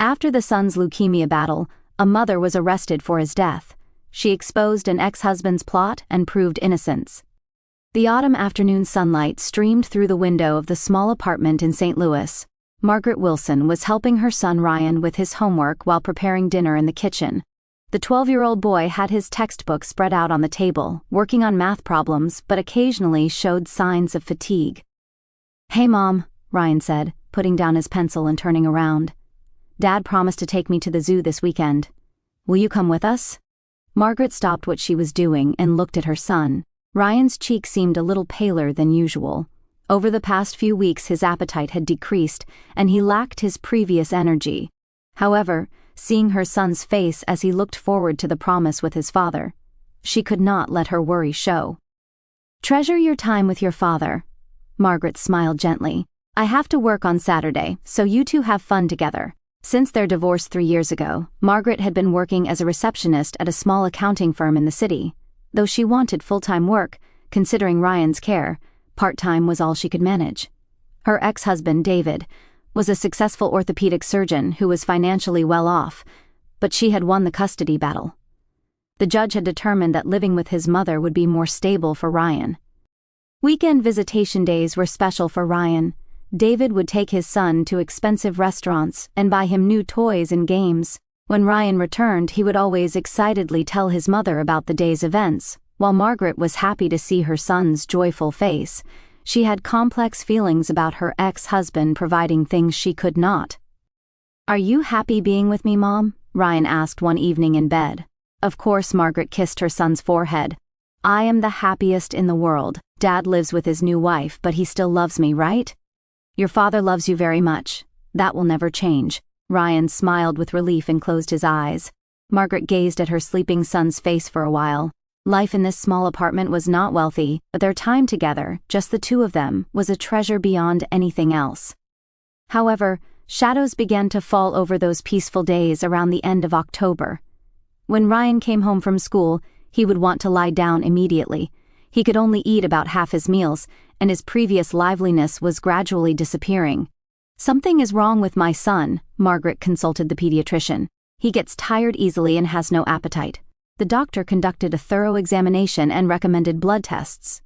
After the son's leukemia battle, a mother was arrested for his death. She exposed an ex-husband's plot and proved innocence. The autumn afternoon sunlight streamed through the window of the small apartment in St. Louis. Margaret Wilson was helping her son Ryan with his homework while preparing dinner in the kitchen. The 12-year-old boy had his textbook spread out on the table, working on math problems, but occasionally showed signs of fatigue. "Hey, Mom," Ryan said, putting down his pencil and turning around. "Dad promised to take me to the zoo this weekend. Will you come with us?" Margaret stopped what she was doing and looked at her son. Ryan's cheek seemed a little paler than usual. Over the past few weeks his appetite had decreased, and he lacked his previous energy. However, seeing her son's face as he looked forward to the promise with his father, she could not let her worry show. "Treasure your time with your father." Margaret smiled gently. "I have to work on Saturday, so you two have fun together." Since their divorce 3 years ago, Margaret had been working as a receptionist at a small accounting firm in the city. Though she wanted full-time work, considering Ryan's care, part-time was all she could manage. Her ex-husband, David, was a successful orthopedic surgeon who was financially well off, but she had won the custody battle. The judge had determined that living with his mother would be more stable for Ryan. Weekend visitation days were special for Ryan. David would take his son to expensive restaurants and buy him new toys and games. When Ryan returned, he would always excitedly tell his mother about the day's events. While Margaret was happy to see her son's joyful face, she had complex feelings about her ex-husband providing things she could not. "Are you happy being with me, Mom?" Ryan asked one evening in bed. Of course, Margaret kissed her son's forehead. "I am the happiest in the world. Dad lives with his new wife, but he still loves me, right?" "Your father loves you very much. That will never change." Ryan smiled with relief and closed his eyes. Margaret gazed at her sleeping son's face for a while. Life in this small apartment was not wealthy, but their time together, just the two of them, was a treasure beyond anything else. However, shadows began to fall over those peaceful days around the end of October. When Ryan came home from school, he would want to lie down immediately. He could only eat about half his meals, and his previous liveliness was gradually disappearing. "Something is wrong with my son," Margaret consulted the pediatrician. "He gets tired easily and has no appetite." The doctor conducted a thorough examination and recommended blood tests.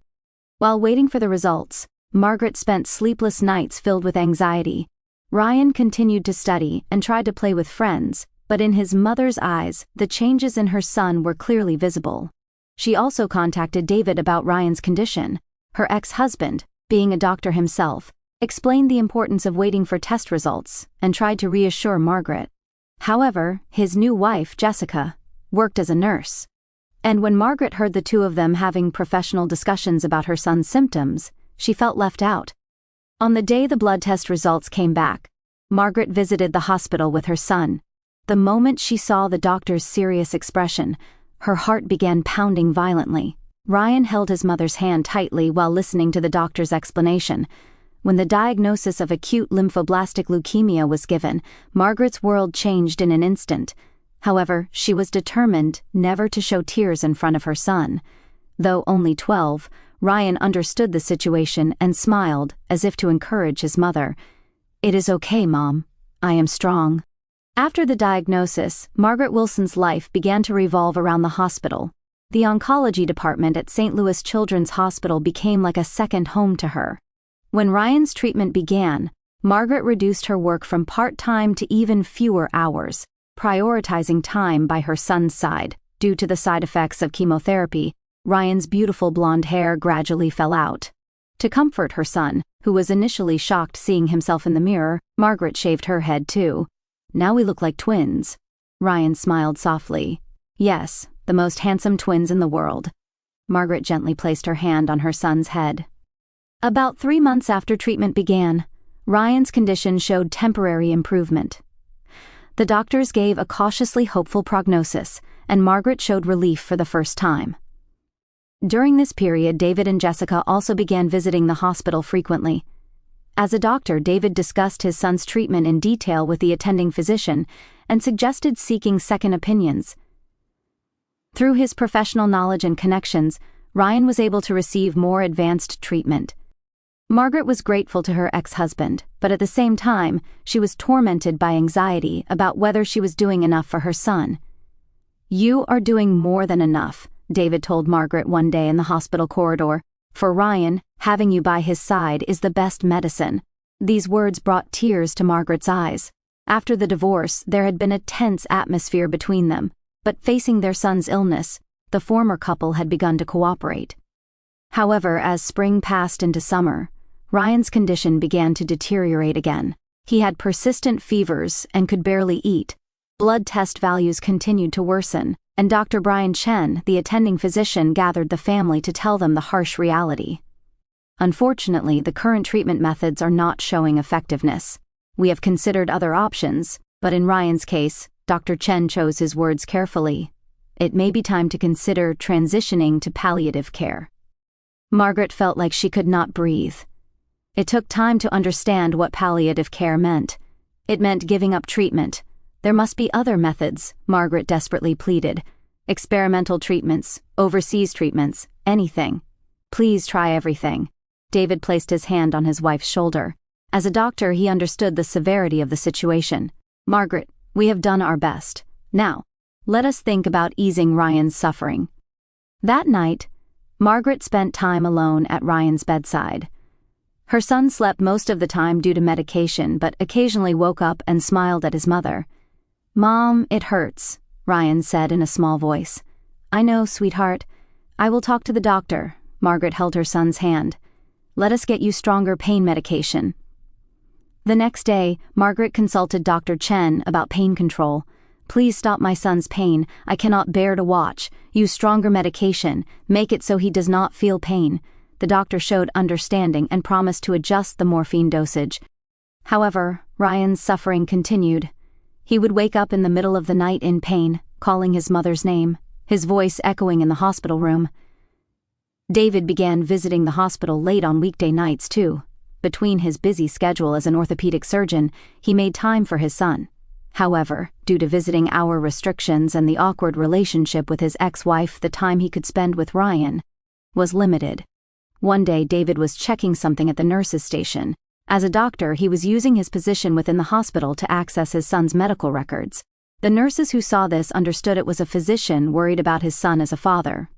While waiting for the results, Margaret spent sleepless nights filled with anxiety. Ryan continued to study and tried to play with friends, but in his mother's eyes, the changes in her son were clearly visible. She also contacted David about Ryan's condition. Her ex-husband, being a doctor himself, explained the importance of waiting for test results and tried to reassure Margaret. However, his new wife, Jessica, worked as a nurse. And when Margaret heard the two of them having professional discussions about her son's symptoms, she felt left out. On the day the blood test results came back, Margaret visited the hospital with her son. The moment she saw the doctor's serious expression, her heart began pounding violently. Ryan held his mother's hand tightly while listening to the doctor's explanation. When the diagnosis of acute lymphoblastic leukemia was given, Margaret's world changed in an instant. However, she was determined never to show tears in front of her son. Though only 12, Ryan understood the situation and smiled as if to encourage his mother. "It is okay, Mom. I am strong." After the diagnosis, Margaret Wilson's life began to revolve around the hospital. The oncology department at St. Louis Children's Hospital became like a second home to her. When Ryan's treatment began, Margaret reduced her work from part-time to even fewer hours, prioritizing time by her son's side. Due to the side effects of chemotherapy, Ryan's beautiful blonde hair gradually fell out. To comfort her son, who was initially shocked seeing himself in the mirror, Margaret shaved her head too. "Now we look like twins." Ryan smiled softly. "Yes, the most handsome twins in the world." Margaret gently placed her hand on her son's head. About 3 months after treatment began, Ryan's condition showed temporary improvement. The doctors gave a cautiously hopeful prognosis, and Margaret showed relief for the first time. During this period, David and Jessica also began visiting the hospital frequently. As a doctor, David discussed his son's treatment in detail with the attending physician and suggested seeking second opinions. Through his professional knowledge and connections, Ryan was able to receive more advanced treatment. Margaret was grateful to her ex-husband, but at the same time, she was tormented by anxiety about whether she was doing enough for her son. "You are doing more than enough," David told Margaret one day in the hospital corridor. "For Ryan, having you by his side is the best medicine." These words brought tears to Margaret's eyes. After the divorce, there had been a tense atmosphere between them, but facing their son's illness, the former couple had begun to cooperate. However, as spring passed into summer, Ryan's condition began to deteriorate again. He had persistent fevers and could barely eat. Blood test values continued to worsen, and Dr. Brian Chen, the attending physician, gathered the family to tell them the harsh reality. "Unfortunately, the current treatment methods are not showing effectiveness. We have considered other options, but in Ryan's case, Dr. Chen chose his words carefully. It may be time to consider transitioning to palliative care." Margaret felt like she could not breathe. It took time to understand what palliative care meant. It meant giving up treatment. There must be other methods, Margaret desperately pleaded. Experimental treatments, overseas treatments, anything. "Please try everything." David placed his hand on his wife's shoulder. As a doctor, he understood the severity of the situation. "Margaret, we have done our best. Now, let us think about easing Ryan's suffering." That night, Margaret spent time alone at Ryan's bedside. Her son slept most of the time due to medication, but occasionally woke up and smiled at his mother. "Mom, it hurts," Ryan said in a small voice. "I know, sweetheart. I will talk to the doctor." Margaret held her son's hand. "Let us get you stronger pain medication." The next day, Margaret consulted Dr. Chen about pain control. "Please stop my son's pain. I cannot bear to watch. Use stronger medication. Make it so he does not feel pain." The doctor showed understanding and promised to adjust the morphine dosage. However, Ryan's suffering continued. He would wake up in the middle of the night in pain, calling his mother's name, his voice echoing in the hospital room. David began visiting the hospital late on weekday nights, too. Between his busy schedule as an orthopedic surgeon, he made time for his son. However, due to visiting hour restrictions and the awkward relationship with his ex-wife, the time he could spend with Ryan was limited. One day, David was checking something at the nurse's station. As a doctor, he was using his position within the hospital to access his son's medical records. The nurses who saw this understood it was a physician worried about his son as a father.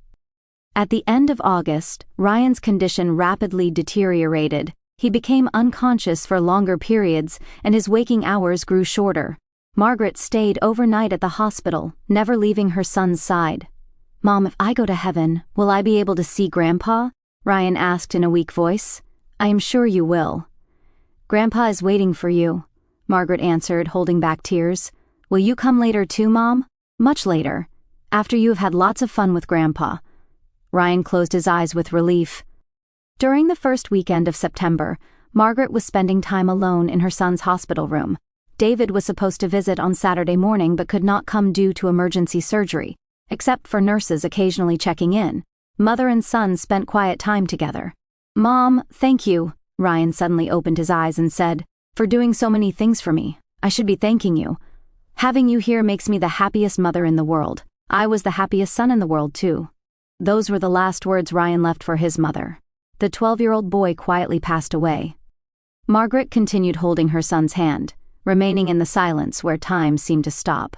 At the end of August, Ryan's condition rapidly deteriorated. He became unconscious for longer periods, and his waking hours grew shorter. Margaret stayed overnight at the hospital, never leaving her son's side. "Mom, if I go to heaven, will I be able to see Grandpa?" Ryan asked in a weak voice. "I am sure you will." "Grandpa is waiting for you," Margaret answered, holding back tears. "Will you come later too, Mom?" "Much later. After you have had lots of fun with Grandpa." Ryan closed his eyes with relief. During the first weekend of September, Margaret was spending time alone in her son's hospital room. David was supposed to visit on Saturday morning but could not come due to emergency surgery, except for nurses occasionally checking in. Mother and son spent quiet time together. "Mom, thank you." Ryan suddenly opened his eyes and said, "For doing so many things for me. I should be thanking you. Having you here makes me the happiest mother in the world. I was the happiest son in the world, too." Those were the last words Ryan left for his mother. The 12-year-old boy quietly passed away. Margaret continued holding her son's hand, remaining in the silence where time seemed to stop.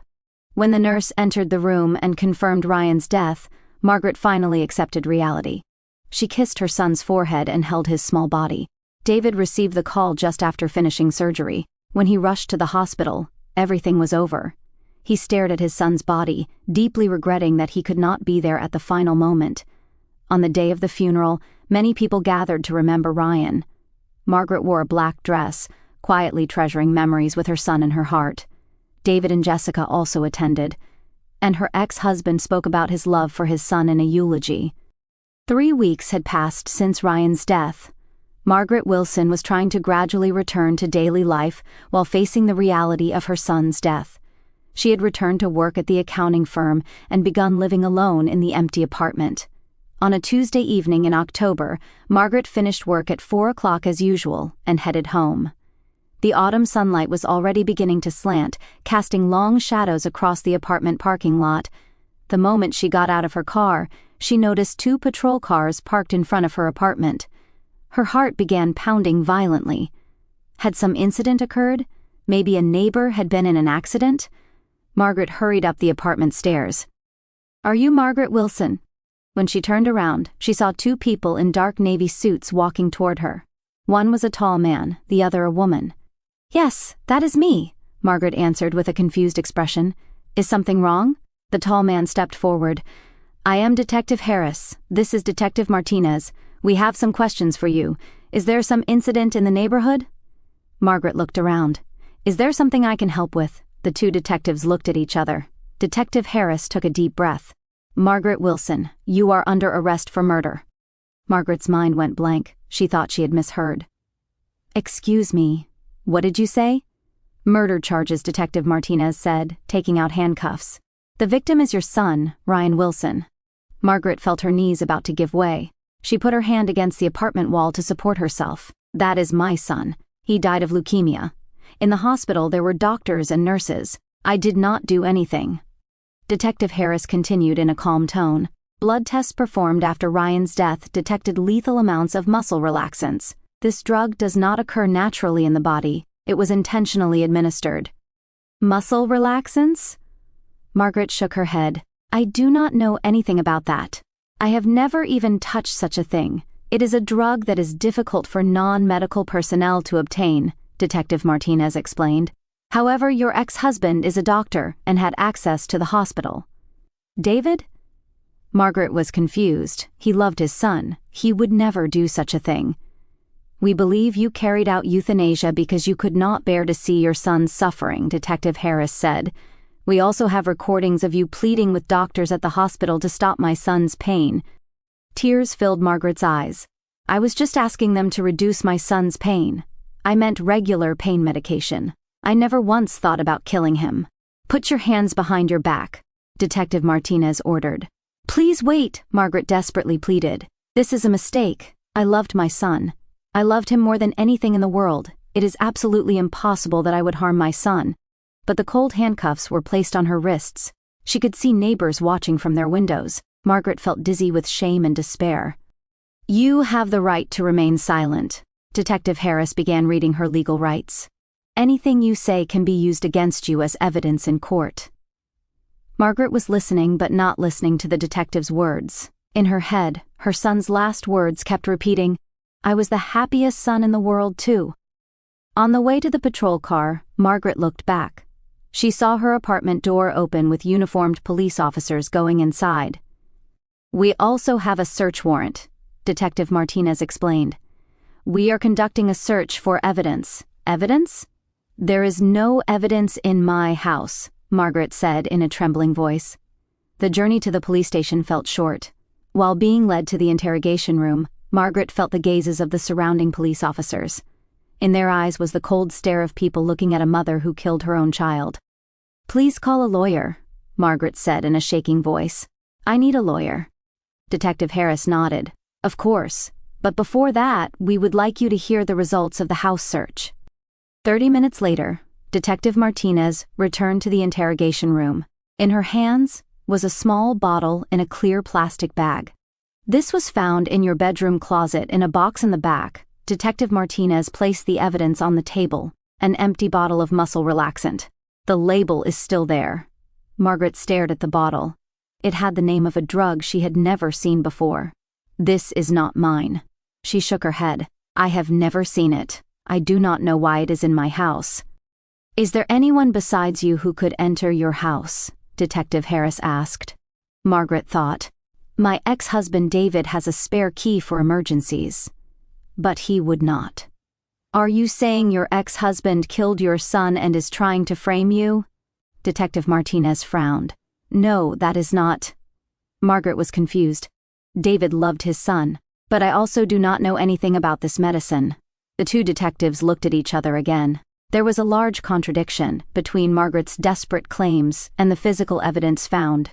When the nurse entered the room and confirmed Ryan's death, Margaret finally accepted reality. She kissed her son's forehead and held his small body. David received the call just after finishing surgery. When he rushed to the hospital, everything was over. He stared at his son's body, deeply regretting that he could not be there at the final moment. On the day of the funeral, many people gathered to remember Ryan. Margaret wore a black dress, quietly treasuring memories with her son in her heart. David and Jessica also attended, and her ex-husband spoke about his love for his son in a eulogy. 3 weeks had passed since Ryan's death. Margaret Wilson was trying to gradually return to daily life while facing the reality of her son's death. She had returned to work at the accounting firm and begun living alone in the empty apartment. On a Tuesday evening in October, Margaret finished work at 4 o'clock as usual and headed home. The autumn sunlight was already beginning to slant, casting long shadows across the apartment parking lot. The moment she got out of her car, she noticed 2 patrol cars parked in front of her apartment. Her heart began pounding violently. Had some incident occurred? Maybe a neighbor had been in an accident? Margaret hurried up the apartment stairs. "Are you Margaret Wilson?" When she turned around, she saw two people in dark navy suits walking toward her. One was a tall man, the other a woman. "Yes, that is me," Margaret answered with a confused expression. "Is something wrong?" The tall man stepped forward. "I am Detective Harris. This is Detective Martinez. We have some questions for you. Is there some incident in the neighborhood?" Margaret looked around. "Is there something I can help with?" The two detectives looked at each other. Detective Harris took a deep breath. "Margaret Wilson, you are under arrest for murder." Margaret's mind went blank. She thought she had misheard. "Excuse me, what did you say?" "Murder charges," Detective Martinez said, taking out handcuffs. "The victim is your son, Ryan Wilson." Margaret felt her knees about to give way. She put her hand against the apartment wall to support herself. "That is my son. He died of leukemia. In the hospital there were doctors and nurses. I did not do anything." Detective Harris continued in a calm tone. "Blood tests performed after Ryan's death detected lethal amounts of muscle relaxants. This drug does not occur naturally in the body. It was intentionally administered." "Muscle relaxants?" Margaret shook her head. "I do not know anything about that. I have never even touched such a thing. It is a drug that is difficult for non-medical personnel to obtain," Detective Martinez explained. "However, your ex-husband is a doctor and had access to the hospital." "David?" Margaret was confused. He loved his son. He would never do such a thing. "We believe you carried out euthanasia because you could not bear to see your son suffering," Detective Harris said. "We also have recordings of you pleading with doctors at the hospital to stop my son's pain." Tears filled Margaret's eyes. "I was just asking them to reduce my son's pain. I meant regular pain medication. I never once thought about killing him." "Put your hands behind your back," Detective Martinez ordered. "Please wait," Margaret desperately pleaded. "This is a mistake. I loved my son. I loved him more than anything in the world. It is absolutely impossible that I would harm my son." But the cold handcuffs were placed on her wrists. She could see neighbors watching from their windows. Margaret felt dizzy with shame and despair. "You have the right to remain silent." Detective Harris began reading her legal rights. "Anything you say can be used against you as evidence in court." Margaret was listening but not listening to the detective's words. In her head, her son's last words kept repeating, "I was the happiest son in the world too." On the way to the patrol car, Margaret looked back. She saw her apartment door open with uniformed police officers going inside. "We also have a search warrant," Detective Martinez explained. "We are conducting a search for evidence." "Evidence?" "There is no evidence in my house," Margaret said in a trembling voice. The journey to the police station felt short. While being led to the interrogation room, Margaret felt the gazes of the surrounding police officers. In their eyes was the cold stare of people looking at a mother who killed her own child. "Please call a lawyer," Margaret said in a shaking voice. "I need a lawyer." Detective Harris nodded. "Of course, but before that, we would like you to hear the results of the house search." 30 minutes later, Detective Martinez returned to the interrogation room. In her hands was a small bottle in a clear plastic bag. "This was found in your bedroom closet in a box in the back." Detective Martinez placed the evidence on the table, an empty bottle of muscle relaxant. "The label is still there." Margaret stared at the bottle. It had the name of a drug she had never seen before. "This is not mine." She shook her head. "I have never seen it. I do not know why it is in my house." "Is there anyone besides you who could enter your house?" Detective Harris asked. Margaret thought, "My ex-husband David has a spare key for emergencies." But he would not. "Are you saying your ex-husband killed your son and is trying to frame you?" Detective Martinez frowned. "No, that is not." Margaret was confused. David loved his son, but I also do not know anything about this medicine. The two detectives looked at each other again. There was a large contradiction between Margaret's desperate claims and the physical evidence found.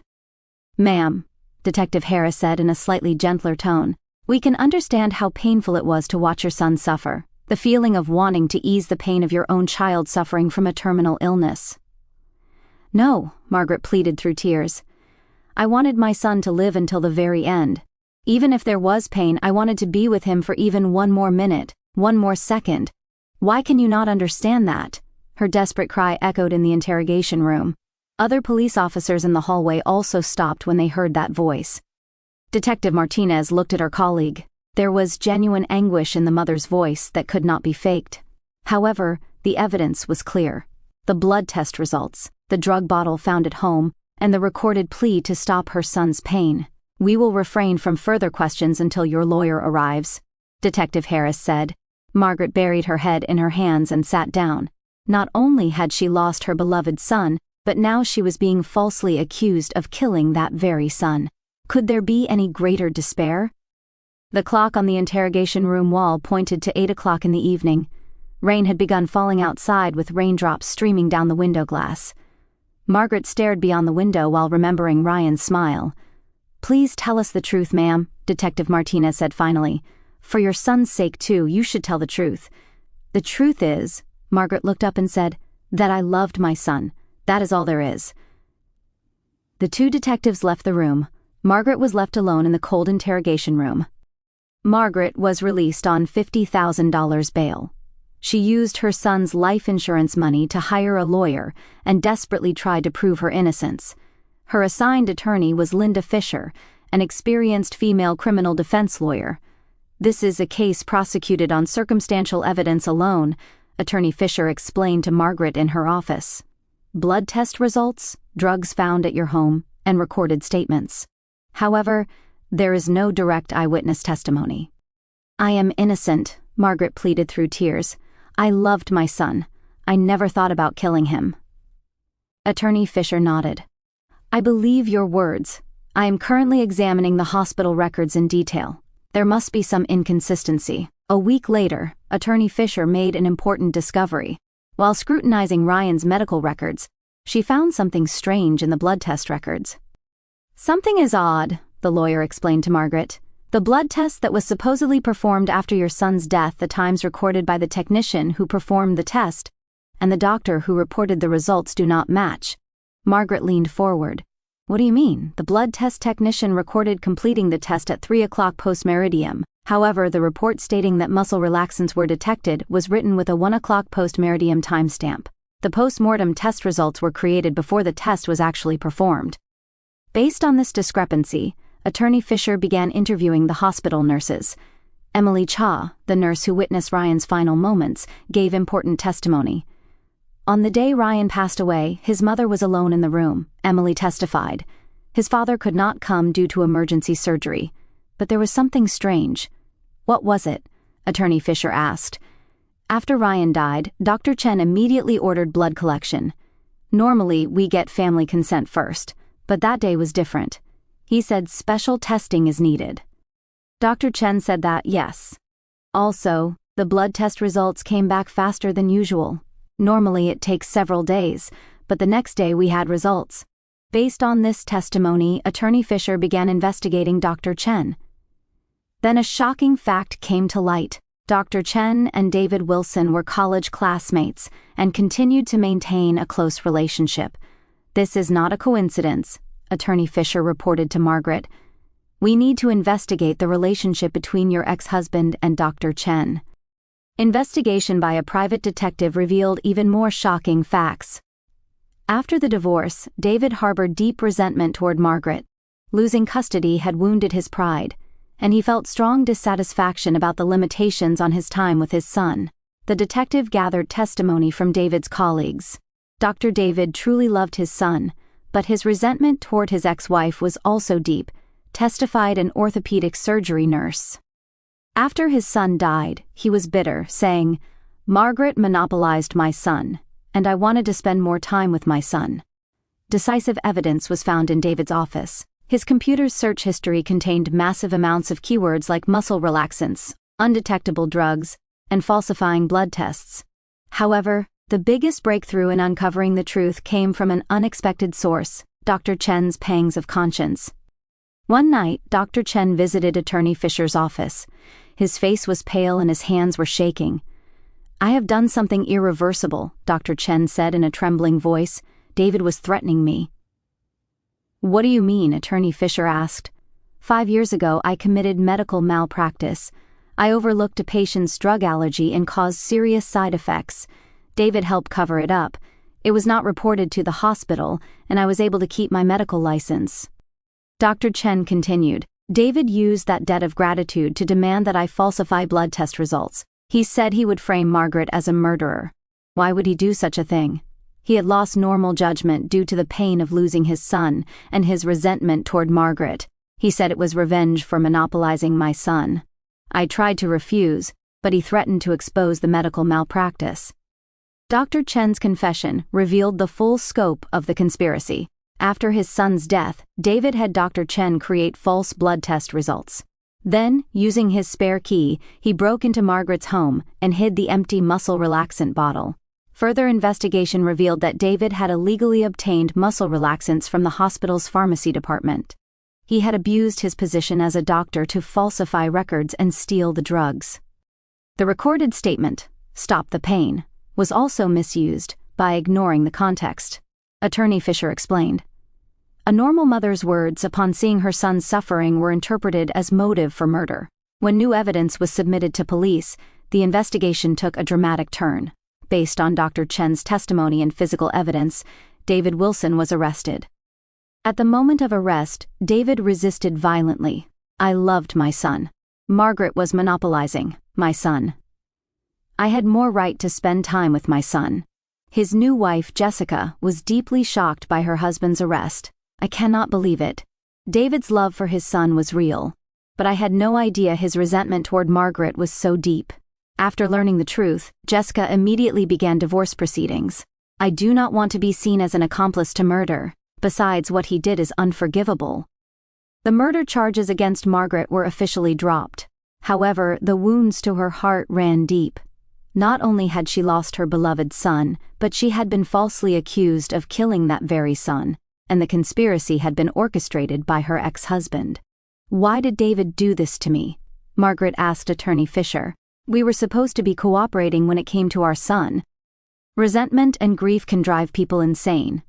"Ma'am," Detective Harris said in a slightly gentler tone, "we can understand how painful it was to watch your son suffer, the feeling of wanting to ease the pain of your own child suffering from a terminal illness." "No," Margaret pleaded through tears. "I wanted my son to live until the very end. Even if there was pain, I wanted to be with him for even one more minute, one more second. Why can you not understand that? Her desperate cry echoed in the interrogation room. Other police officers in the hallway also stopped when they heard that voice. Detective Martinez looked at her colleague. There was genuine anguish in the mother's voice that could not be faked. However, the evidence was clear. The blood test results, the drug bottle found at home, and the recorded plea to stop her son's pain. We will refrain from further questions until your lawyer arrives, Detective Harris said. Margaret buried her head in her hands and sat down. Not only had she lost her beloved son, but now she was being falsely accused of killing that very son. Could there be any greater despair? The clock on the interrogation room wall pointed to 8 o'clock in the evening. Rain had begun falling outside with raindrops streaming down the window glass. Margaret stared beyond the window while remembering Ryan's smile. Please tell us the truth, ma'am, Detective Martinez said finally. For your son's sake, too, you should tell the truth. The truth is, Margaret looked up and said, that I loved my son. That is all there is. The two detectives left the room. Margaret was left alone in the cold interrogation room. Margaret was released on $50,000 bail. She used her son's life insurance money to hire a lawyer and desperately tried to prove her innocence. Her assigned attorney was Linda Fisher, an experienced female criminal defense lawyer. This is a case prosecuted on circumstantial evidence alone, Attorney Fisher explained to Margaret in her office. Blood test results, drugs found at your home, and recorded statements. However, there is no direct eyewitness testimony. I am innocent, Margaret pleaded through tears. I loved my son. I never thought about killing him. Attorney Fisher nodded. I believe your words. I am currently examining the hospital records in detail. There must be some inconsistency. A week later, Attorney Fisher made an important discovery. While scrutinizing Ryan's medical records, she found something strange in the blood test records. Something is odd, the lawyer explained to Margaret. The blood test that was supposedly performed after your son's death, the times recorded by the technician who performed the test, and the doctor who reported the results do not match. Margaret leaned forward. What do you mean? The blood test technician recorded completing the test at 3 o'clock post-meridium. However, the report stating that muscle relaxants were detected was written with a 1 o'clock post-meridium timestamp. The post-mortem test results were created before the test was actually performed. Based on this discrepancy, Attorney Fisher began interviewing the hospital nurses. Emily Cha, the nurse who witnessed Ryan's final moments, gave important testimony. On the day Ryan passed away, his mother was alone in the room, Emily testified. His father could not come due to emergency surgery. But there was something strange. What was it? Attorney Fisher asked. After Ryan died, Dr. Chen immediately ordered blood collection. Normally, we get family consent first, but that day was different. He said special testing is needed. Dr. Chen said that, yes. Also, the blood test results came back faster than usual. Normally it takes several days, but the next day we had results. Based on this testimony, Attorney Fisher began investigating Dr. Chen. Then a shocking fact came to light. Dr. Chen and David Wilson were college classmates and continued to maintain a close relationship. This is not a coincidence, Attorney Fisher reported to Margaret. We need to investigate the relationship between your ex-husband and Dr. Chen. Investigation by a private detective revealed even more shocking facts. After the divorce, David harbored deep resentment toward Margaret. Losing custody had wounded his pride, and he felt strong dissatisfaction about the limitations on his time with his son. The detective gathered testimony from David's colleagues. Dr. David truly loved his son, but his resentment toward his ex-wife was also deep, testified an orthopedic surgery nurse. After his son died, he was bitter, saying, "Margaret monopolized my son, and I wanted to spend more time with my son." Decisive evidence was found in David's office. His computer's search history contained massive amounts of keywords like muscle relaxants, undetectable drugs, and falsifying blood tests. However, the biggest breakthrough in uncovering the truth came from an unexpected source, Dr. Chen's pangs of conscience. One night, Dr. Chen visited Attorney Fisher's office. His face was pale and his hands were shaking. "I have done something irreversible," Dr. Chen said in a trembling voice. "David was threatening me." "What do you mean?" Attorney Fisher asked. 5 years ago, I committed medical malpractice. I overlooked a patient's drug allergy and caused serious side effects. David helped cover it up. It was not reported to the hospital, and I was able to keep my medical license. Dr. Chen continued. David used that debt of gratitude to demand that I falsify blood test results. He said he would frame Margaret as a murderer. Why would he do such a thing? He had lost normal judgment due to the pain of losing his son and his resentment toward Margaret. He said it was revenge for monopolizing my son. I tried to refuse, but he threatened to expose the medical malpractice. Dr. Chen's confession revealed the full scope of the conspiracy. After his son's death, David had Dr. Chen create false blood test results. Then, using his spare key, he broke into Margaret's home and hid the empty muscle relaxant bottle. Further investigation revealed that David had illegally obtained muscle relaxants from the hospital's pharmacy department. He had abused his position as a doctor to falsify records and steal the drugs. The recorded statement, "Stop the pain," was also misused by ignoring the context. Attorney Fisher explained. A normal mother's words upon seeing her son's suffering were interpreted as motive for murder. When new evidence was submitted to police, the investigation took a dramatic turn. Based on Dr. Chen's testimony and physical evidence, David Wilson was arrested. At the moment of arrest, David resisted violently. I loved my son. Margaret was monopolizing my son. I had more right to spend time with my son. His new wife, Jessica, was deeply shocked by her husband's arrest. I cannot believe it. David's love for his son was real, but I had no idea his resentment toward Margaret was so deep. After learning the truth, Jessica immediately began divorce proceedings. I do not want to be seen as an accomplice to murder. Besides, what he did is unforgivable. The murder charges against Margaret were officially dropped. However, the wounds to her heart ran deep. Not only had she lost her beloved son, but she had been falsely accused of killing that very son, and the conspiracy had been orchestrated by her ex-husband. Why did David do this to me? Margaret asked Attorney Fisher. We were supposed to be cooperating when it came to our son. Resentment and grief can drive people insane,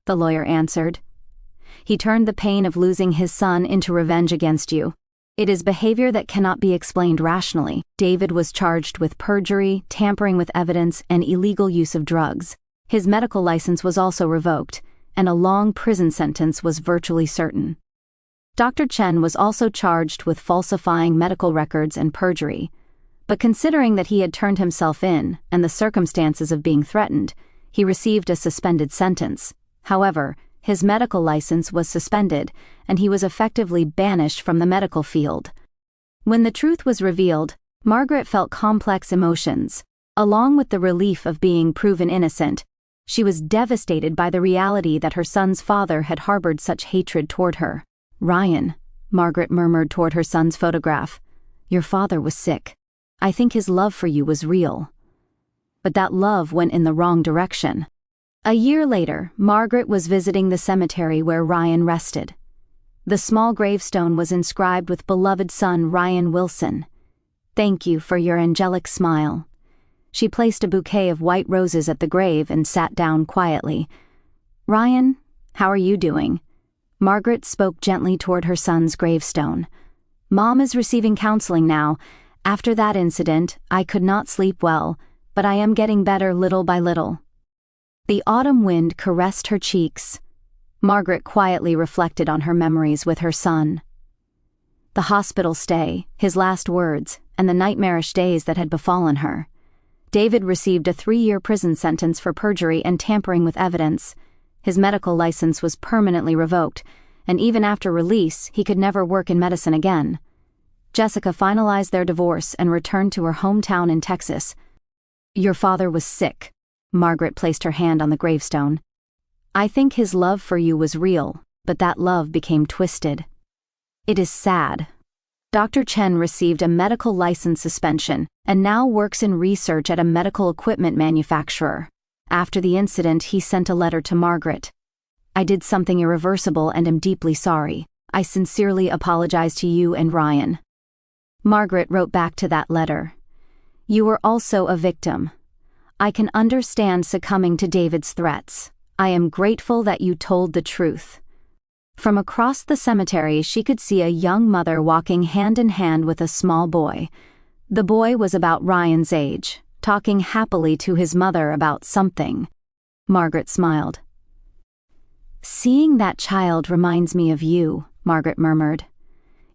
the lawyer answered. He turned the pain of losing his son into revenge against you. It is behavior that cannot be explained rationally. David was charged with perjury, tampering with evidence, and illegal use of drugs. His medical license was also revoked, and a long prison sentence was virtually certain. Dr. Chen was also charged with falsifying medical records and perjury. But considering that he had turned himself in, and the circumstances of being threatened, he received a suspended sentence. However, his medical license was suspended, and he was effectively banished from the medical field. When the truth was revealed, Margaret felt complex emotions. Along with the relief of being proven innocent, she was devastated by the reality that her son's father had harbored such hatred toward her. Ryan, Margaret murmured toward her son's photograph, your father was sick. I think his love for you was real. But that love went in the wrong direction. A year later, Margaret was visiting the cemetery where Ryan rested. The small gravestone was inscribed with beloved son Ryan Wilson. Thank you for your angelic smile. She placed a bouquet of white roses at the grave and sat down quietly. Ryan, how are you doing? Margaret spoke gently toward her son's gravestone. Mom is receiving counseling now. After that incident, I could not sleep well, but I am getting better little by little. The autumn wind caressed her cheeks. Margaret quietly reflected on her memories with her son. The hospital stay, his last words, and the nightmarish days that had befallen her. David received a 3-year prison sentence for perjury and tampering with evidence. His medical license was permanently revoked, and even after release, he could never work in medicine again. Jessica finalized their divorce and returned to her hometown in Texas. Your father was sick. Margaret placed her hand on the gravestone. I think his love for you was real, but that love became twisted. It is sad. Dr. Chen received a medical license suspension and now works in research at a medical equipment manufacturer. After the incident, he sent a letter to Margaret. I did something irreversible and am deeply sorry. I sincerely apologize to you and Ryan. Margaret wrote back to that letter. You were also a victim. I can understand succumbing to David's threats. I am grateful that you told the truth. From across the cemetery, she could see a young mother walking hand in hand with a small boy. The boy was about Ryan's age, talking happily to his mother about something. Margaret smiled. "Seeing that child reminds me of you," Margaret murmured.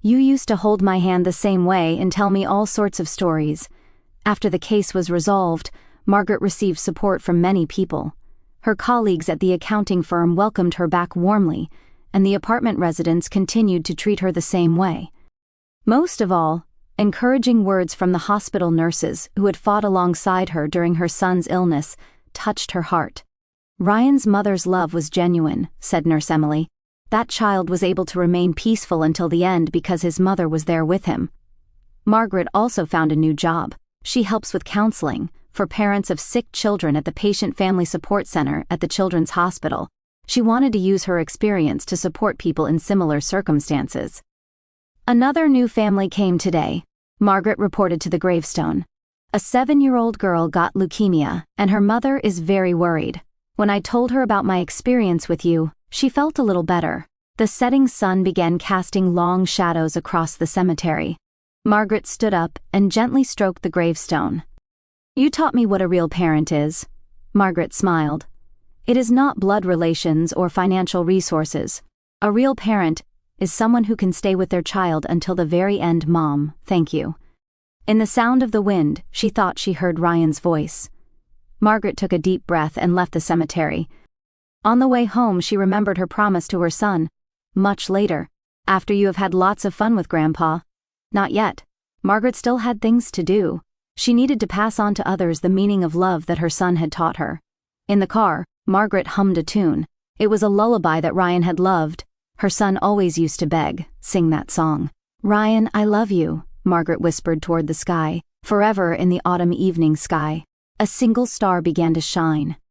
"You used to hold my hand the same way and tell me all sorts of stories." After the case was resolved, Margaret received support from many people. Her colleagues at the accounting firm welcomed her back warmly, and the apartment residents continued to treat her the same way. Most of all, encouraging words from the hospital nurses who had fought alongside her during her son's illness touched her heart. "Ryan's mother's love was genuine," said Nurse Emily. "That child was able to remain peaceful until the end because his mother was there with him." Margaret also found a new job. She helps with counseling for parents of sick children at the Patient Family Support Center at the Children's Hospital. She wanted to use her experience to support people in similar circumstances. Another new family came today, Margaret reported to the gravestone. "A 7-year-old girl got leukemia, and her mother is very worried. When I told her about my experience with you, she felt a little better." The setting sun began casting long shadows across the cemetery. Margaret stood up and gently stroked the gravestone. "You taught me what a real parent is." Margaret smiled. "It is not blood relations or financial resources. A real parent is someone who can stay with their child until the very end. Mom, thank you." In the sound of the wind, she thought she heard Ryan's voice. Margaret took a deep breath and left the cemetery. On the way home, she remembered her promise to her son. "Much later, after you have had lots of fun with Grandpa." Not yet. Margaret still had things to do. She needed to pass on to others the meaning of love that her son had taught her. In the car, Margaret hummed a tune. It was a lullaby that Ryan had loved. Her son always used to beg, "Sing that song." "Ryan, I love you," Margaret whispered toward the sky, forever in the autumn evening sky. A single star began to shine.